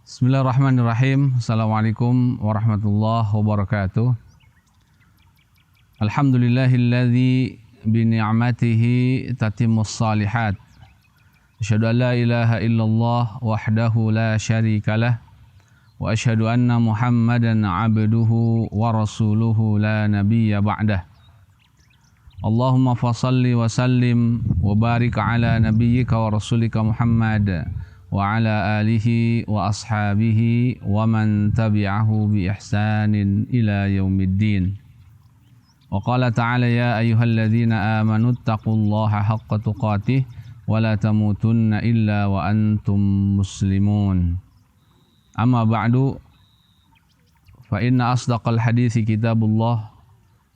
Bismillahirrahmanirrahim. Assalamualaikum warahmatullahi wabarakatuh. Alhamdulillahilladzi bi ni'matihi tatimmus shalihat. Asyhadu an la ilaha illallah wahdahu la syarikalah wa asyhadu anna Muhammadan abduhu wa rasuluhu la nabiyya ba'dah. Allahumma fassalli wa sallim wa barik ala nabiyyika wa rasulika Muhammad wa ala alihi wa ashabihi wa man tabi'ahu bi ihsanin ila yaumiddin. Wa qala ta'ala ya ayyuhalladzina amanu taqullaha haqqa tuqatih wa la tamutunna illa wa antum muslimun. Amma ba'du, fa inna asdaqal hadithi kitabullah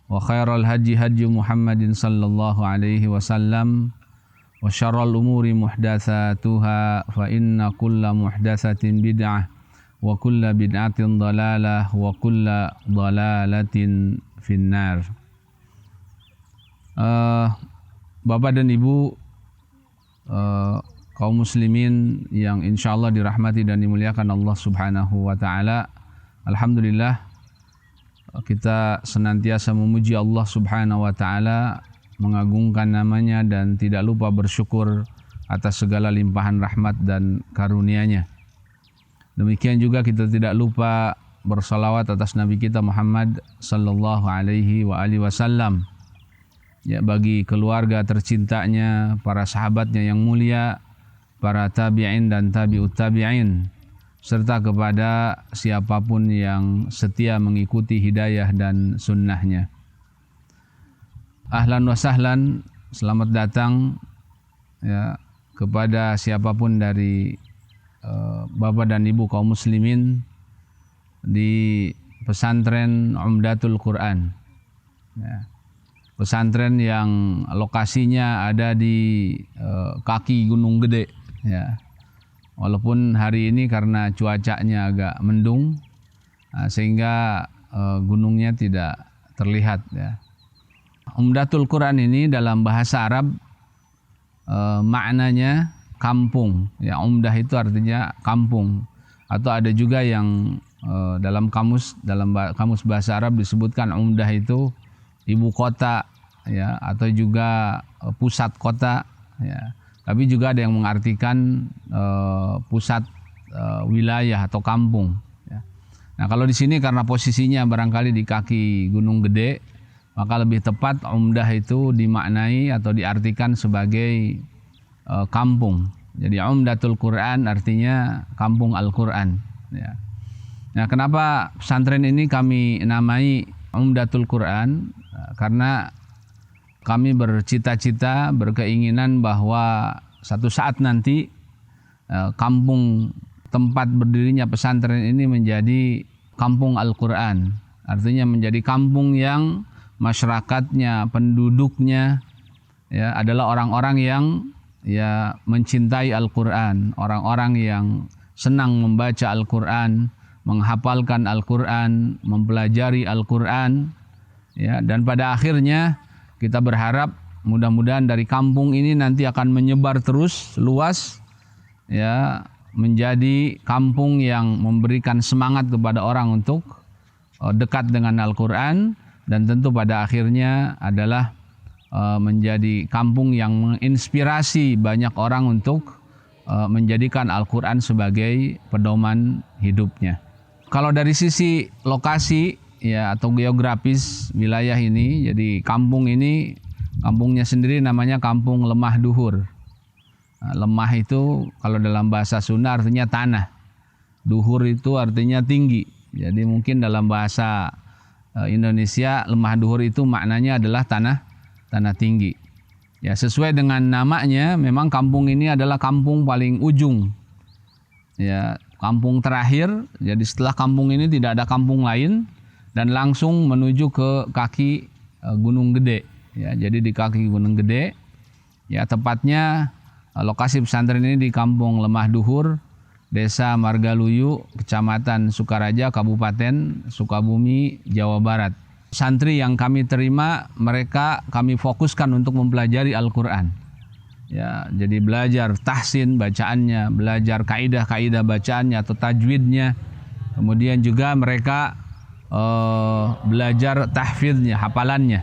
wa khairal haji haji Muhammadin sallallahu alaihi wasallam wa syarrul umuri muhdatsatuha fa inna kulla muhdatsatin bid'ah wa kulla bid'atin dhalalah wa kulla dhalalatin finnar. Bapak dan Ibu kaum muslimin yang insyaallah dirahmati dan dimuliakan Allah Subhanahu wa taala. Alhamdulillah kita senantiasa memuji Allah Subhanahu wa taala, mengagungkan namanya dan tidak lupa bersyukur atas segala limpahan rahmat dan karunia-Nya. Demikian juga kita tidak lupa bersalawat atas Nabi kita Muhammad sallallahu alaihi wa alihi wasallam. Ya, bagi keluarga tercintanya, para sahabatnya yang mulia, para tabi'in dan tabi'ut tabi'in, serta kepada siapapun yang setia mengikuti hidayah dan sunnahnya. Ahlan wa sahlan, selamat datang ya kepada siapapun dari Bapak dan Ibu kaum muslimin di pesantren Umdatul Quran. Ya. Pesantren yang lokasinya ada di kaki Gunung Gede. Ya. Walaupun hari ini karena cuacanya agak mendung, sehingga gunungnya tidak terlihat. Ya. Umdatul Quran ini dalam bahasa Arab maknanya kampung. Ya, umdah itu artinya kampung. Atau ada juga yang dalam kamus bahasa Arab disebutkan umdah itu ibu kota, ya, atau juga pusat kota, ya. Tapi juga ada yang mengartikan pusat wilayah atau kampung. Ya. Nah, kalau di sini karena posisinya barangkali di kaki Gunung Gede, maka lebih tepat umdah itu dimaknai atau diartikan sebagai kampung. Jadi Umdatul Quran artinya kampung Al-Quran. Ya. Nah, kenapa pesantren ini kami namai Umdatul Quran? Karena kami bercita-cita, berkeinginan bahwa satu saat nanti kampung tempat berdirinya pesantren ini menjadi kampung Al-Quran. Artinya menjadi kampung yang masyarakatnya, penduduknya ya adalah orang-orang yang ya mencintai Al-Quran, orang-orang yang senang membaca Al-Quran, menghafalkan Al-Quran, mempelajari Al-Quran, ya, dan pada akhirnya kita berharap mudah-mudahan dari kampung ini nanti akan menyebar terus luas, ya, menjadi kampung yang memberikan semangat kepada orang untuk dekat dengan Al-Quran. Dan tentu pada akhirnya adalah menjadi kampung yang menginspirasi banyak orang untuk menjadikan Al-Quran sebagai pedoman hidupnya. Kalau dari sisi lokasi ya atau geografis wilayah ini, jadi kampung ini, kampungnya sendiri namanya Kampung Lemah Duhur. Nah, lemah itu kalau dalam bahasa Sunda artinya tanah. Duhur itu artinya tinggi. Jadi mungkin dalam bahasa Indonesia lemah duhur itu maknanya adalah tanah tinggi. Ya, sesuai dengan namanya, memang kampung ini adalah kampung paling ujung. Ya, kampung terakhir. Jadi setelah kampung ini tidak ada kampung lain dan langsung menuju ke kaki Gunung Gede. Ya, jadi di kaki Gunung Gede, ya tepatnya lokasi pesantren ini di Kampung Lemah Duhur, Desa Margaluyu, Kecamatan Sukaraja, Kabupaten Sukabumi, Jawa Barat. Santri yang kami terima, mereka kami fokuskan untuk mempelajari Al-Quran. Ya, jadi belajar tahsin bacaannya, belajar kaidah-kaidah bacaannya atau tajwidnya. Kemudian juga mereka belajar tahfidznya, hafalannya.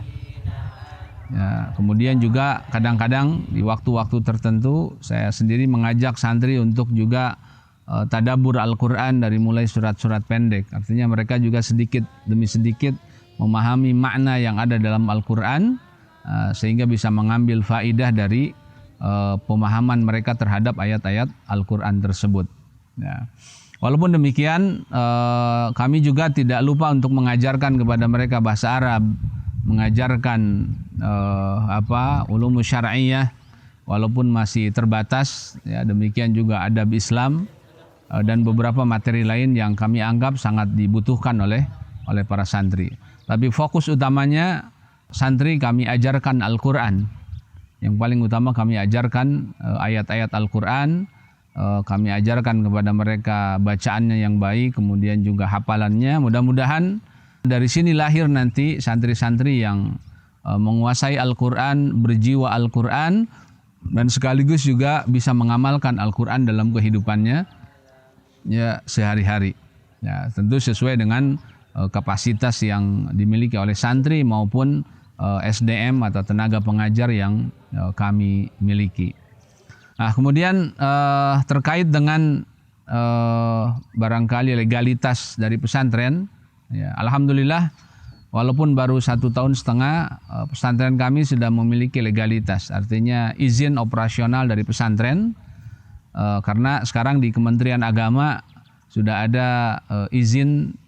Ya, kemudian juga kadang-kadang di waktu-waktu tertentu saya sendiri mengajak santri untuk juga tadabbur Al-Quran dari mulai surat-surat pendek. Artinya mereka juga sedikit demi sedikit memahami makna yang ada dalam Al-Quran sehingga bisa mengambil faidah dari pemahaman mereka terhadap ayat-ayat Al-Quran tersebut. Ya. Walaupun demikian, kami juga tidak lupa untuk mengajarkan kepada mereka bahasa Arab, mengajarkan ulumu syar'iyah, walaupun masih terbatas. Ya, demikian juga adab Islam dan beberapa materi lain yang kami anggap sangat dibutuhkan oleh para santri. Tapi fokus utamanya santri kami ajarkan Al-Quran. Yang paling utama kami ajarkan ayat-ayat Al-Quran, kami ajarkan kepada mereka bacaannya yang baik, kemudian juga hafalannya. Mudah-mudahan dari sini lahir nanti santri-santri yang menguasai Al-Quran, berjiwa Al-Quran, dan sekaligus juga bisa mengamalkan Al-Quran dalam kehidupannya ya sehari-hari. Ya, tentu sesuai dengan kapasitas yang dimiliki oleh santri maupun SDM atau tenaga pengajar yang kami miliki. Nah, kemudian terkait dengan barangkali legalitas dari pesantren, ya, alhamdulillah walaupun baru 1,5 tahun, pesantren kami sudah memiliki legalitas, artinya izin operasional dari pesantren, karena sekarang di Kementerian Agama sudah ada izin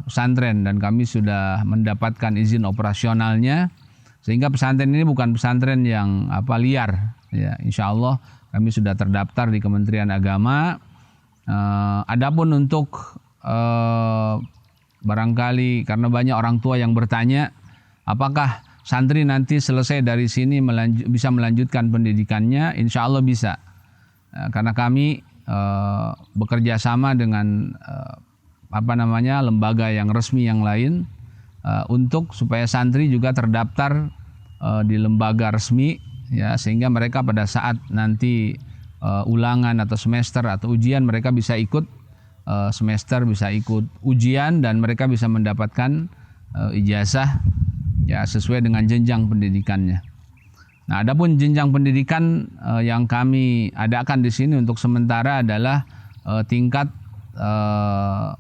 pesantren dan kami sudah mendapatkan izin operasionalnya, sehingga pesantren ini bukan pesantren yang liar. Ya, insya Allah kami sudah terdaftar di Kementerian Agama. Adapun untuk barangkali karena banyak orang tua yang bertanya, apakah santri nanti selesai dari sini bisa melanjutkan pendidikannya? Insya Allah bisa, karena kami bekerja sama dengan lembaga yang resmi yang lain untuk supaya santri juga terdaftar di lembaga resmi, ya, sehingga mereka pada saat nanti ulangan atau semester atau ujian mereka bisa ikut semester, bisa ikut ujian, dan mereka bisa mendapatkan ijazah ya sesuai dengan jenjang pendidikannya. Nah, adapun jenjang pendidikan yang kami adakan di sini untuk sementara adalah tingkat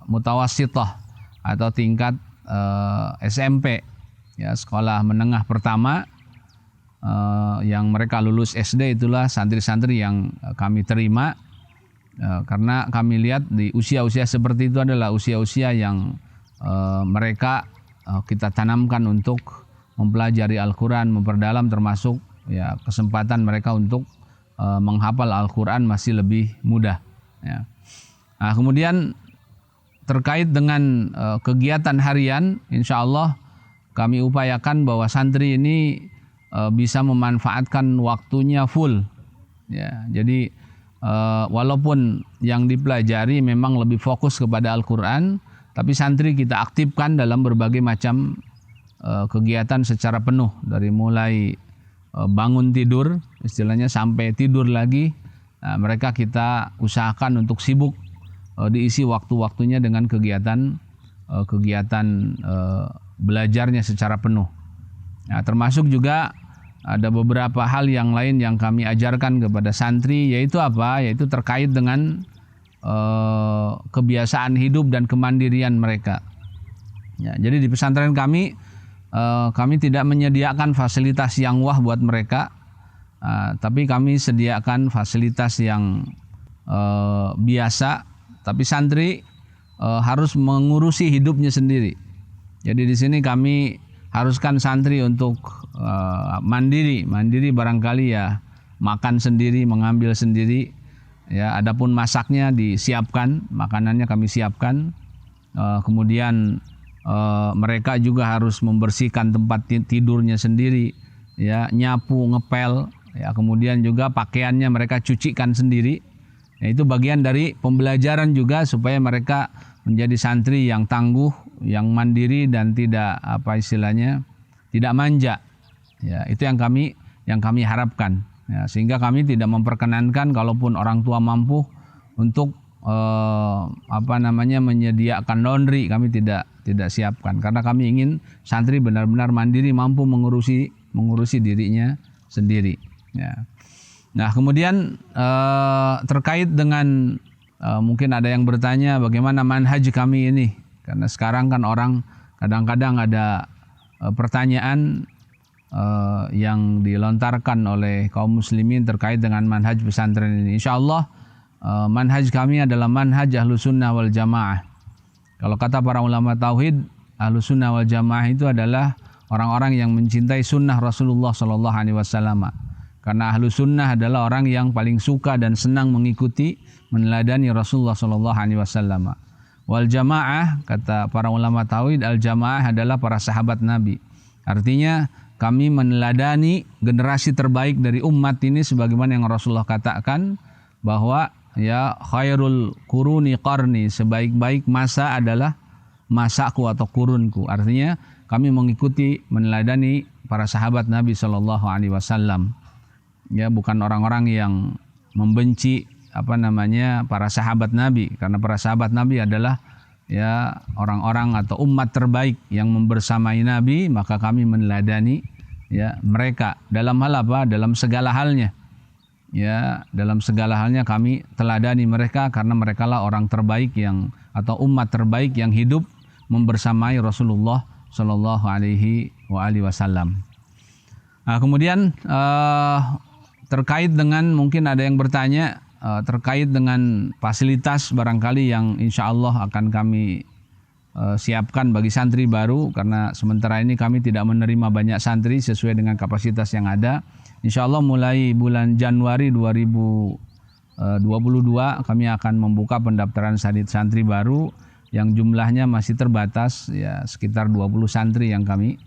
mutawassithah atau tingkat SMP, ya, sekolah menengah pertama, yang mereka lulus SD itulah santri-santri yang kami terima, karena kami lihat di usia-usia seperti itu adalah usia-usia yang mereka kita tanamkan untuk mempelajari Al-Quran, memperdalam, termasuk ya kesempatan mereka untuk menghafal Al-Quran masih lebih mudah, ya. Nah, kemudian terkait dengan kegiatan harian, insya Allah kami upayakan bahwa santri ini bisa memanfaatkan waktunya full. Ya, jadi walaupun yang dipelajari memang lebih fokus kepada Al-Quran, tapi santri kita aktifkan dalam berbagai macam kegiatan secara penuh, dari mulai bangun tidur istilahnya sampai tidur lagi. Nah, mereka kita usahakan untuk sibuk diisi waktu-waktunya dengan kegiatan belajarnya secara penuh. Nah, termasuk juga ada beberapa hal yang lain yang kami ajarkan kepada santri, yaitu yaitu terkait dengan kebiasaan hidup dan kemandirian mereka. Ya, jadi di pesantren kami tidak menyediakan fasilitas yang wah buat mereka, tapi kami sediakan fasilitas yang biasa. Tapi santri harus mengurusi hidupnya sendiri. Jadi di sini kami haruskan santri untuk mandiri barangkali ya, makan sendiri, mengambil sendiri. Ya, adapun masaknya disiapkan, makanannya kami siapkan. Kemudian mereka juga harus membersihkan tempat tidurnya sendiri, ya, nyapu, ngepel, ya, kemudian juga pakaiannya mereka cucikan sendiri. Nah, itu bagian dari pembelajaran juga supaya mereka menjadi santri yang tangguh, yang mandiri, dan tidak tidak manja. Ya, itu yang kami harapkan. Ya, sehingga kami tidak memperkenankan kalaupun orang tua mampu untuk menyediakan laundry, kami tidak siapkan karena kami ingin santri benar-benar mandiri, mampu mengurusi dirinya sendiri. Ya. Nah, kemudian terkait dengan mungkin ada yang bertanya bagaimana manhaj kami ini, karena sekarang kan orang kadang-kadang ada pertanyaan yang dilontarkan oleh kaum muslimin terkait dengan manhaj pesantren ini. Insyaallah manhaj kami adalah manhaj Ahlussunnah wal Jamaah. Kalau kata para ulama tauhid, Ahlussunnah wal Jamaah itu adalah orang-orang yang mencintai sunnah Rasulullah sallallahu alaihi wasallam. Karena Ahlussunnah adalah orang yang paling suka dan senang mengikuti, meneladani Rasulullah sallallahu alaihi wasallam. Wal Jamaah, kata para ulama tauhid, al Jamaah adalah para sahabat Nabi. Artinya kami meneladani generasi terbaik dari umat ini sebagaimana yang Rasulullah katakan bahwa ya khairul quruni qarni, sebaik-baik masa adalah masaku atau kurunku. Artinya kami mengikuti, meneladani para sahabat Nabi sallallahu alaihi wasallam. Ya, bukan orang-orang yang membenci para sahabat Nabi, karena para sahabat Nabi adalah ya orang-orang atau umat terbaik yang membersamai Nabi, maka kami meneladani ya mereka dalam hal apa? Dalam segala halnya. Ya, dalam segala halnya kami teladani mereka karena merekalah orang terbaik atau umat terbaik yang hidup membersamai Rasulullah sallallahu alaihi wasallam. Nah, kemudian terkait dengan mungkin ada yang bertanya terkait dengan fasilitas barangkali yang insya Allah akan kami siapkan bagi santri baru, karena sementara ini kami tidak menerima banyak santri sesuai dengan kapasitas yang ada. Insya Allah mulai bulan Januari 2022 kami akan membuka pendaftaran santri baru yang jumlahnya masih terbatas, ya sekitar 20 santri yang kami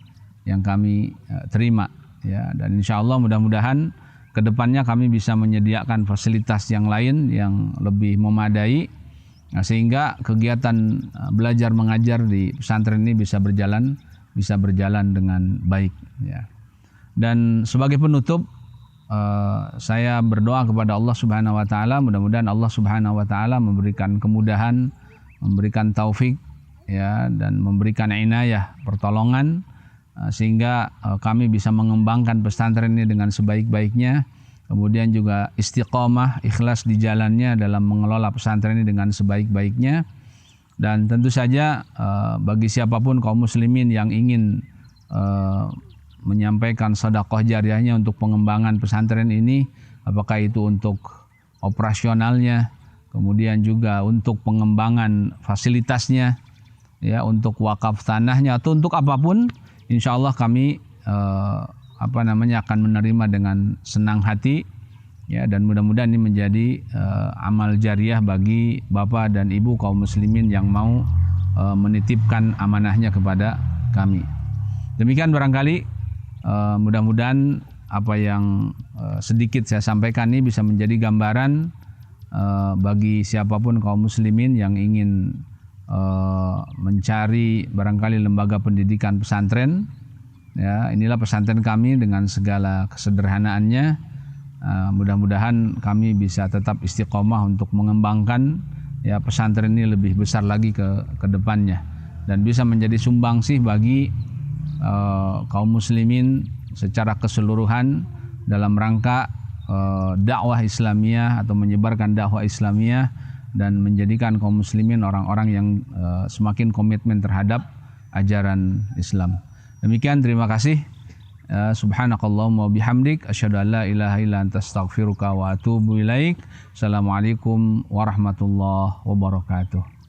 terima. Ya, dan insya Allah mudah-mudahan kedepannya kami bisa menyediakan fasilitas yang lain yang lebih memadai, sehingga kegiatan belajar mengajar di pesantren ini bisa berjalan dengan baik. Ya. Dan sebagai penutup, saya berdoa kepada Allah Subhanahu Wa Taala, mudah-mudahan Allah Subhanahu Wa Taala memberikan kemudahan, memberikan taufik, ya, dan memberikan inayah, pertolongan, sehingga kami bisa mengembangkan pesantren ini dengan sebaik-baiknya. Kemudian juga istiqomah, ikhlas di jalannya dalam mengelola pesantren ini dengan sebaik-baiknya. Dan tentu saja bagi siapapun kaum muslimin yang ingin menyampaikan sedekah jariahnya untuk pengembangan pesantren ini, apakah itu untuk operasionalnya, kemudian juga untuk pengembangan fasilitasnya, ya, untuk wakaf tanahnya atau untuk apapun, insya Allah kami akan menerima dengan senang hati, ya, dan mudah-mudahan ini menjadi amal jariah bagi bapak dan ibu kaum muslimin yang mau menitipkan amanahnya kepada kami. Demikian barangkali mudah-mudahan apa yang sedikit saya sampaikan ini bisa menjadi gambaran bagi siapapun kaum muslimin yang ingin mencari barangkali lembaga pendidikan pesantren. Ya, inilah pesantren kami dengan segala kesederhanaannya. Mudah-mudahan kami bisa tetap istiqomah untuk mengembangkan ya pesantren ini lebih besar lagi ke depannya, dan bisa menjadi sumbangsih bagi kaum muslimin secara keseluruhan dalam rangka dakwah Islamiyah atau menyebarkan dakwah Islamiyah dan menjadikan kaum muslimin orang-orang yang semakin komitmen terhadap ajaran Islam. Demikian, terima kasih. Subhanakallahumma bihamdik asyhadu an la ilaha illa anta astaghfiruka wa atubu ilaik. Assalamualaikum warahmatullahi wabarakatuh.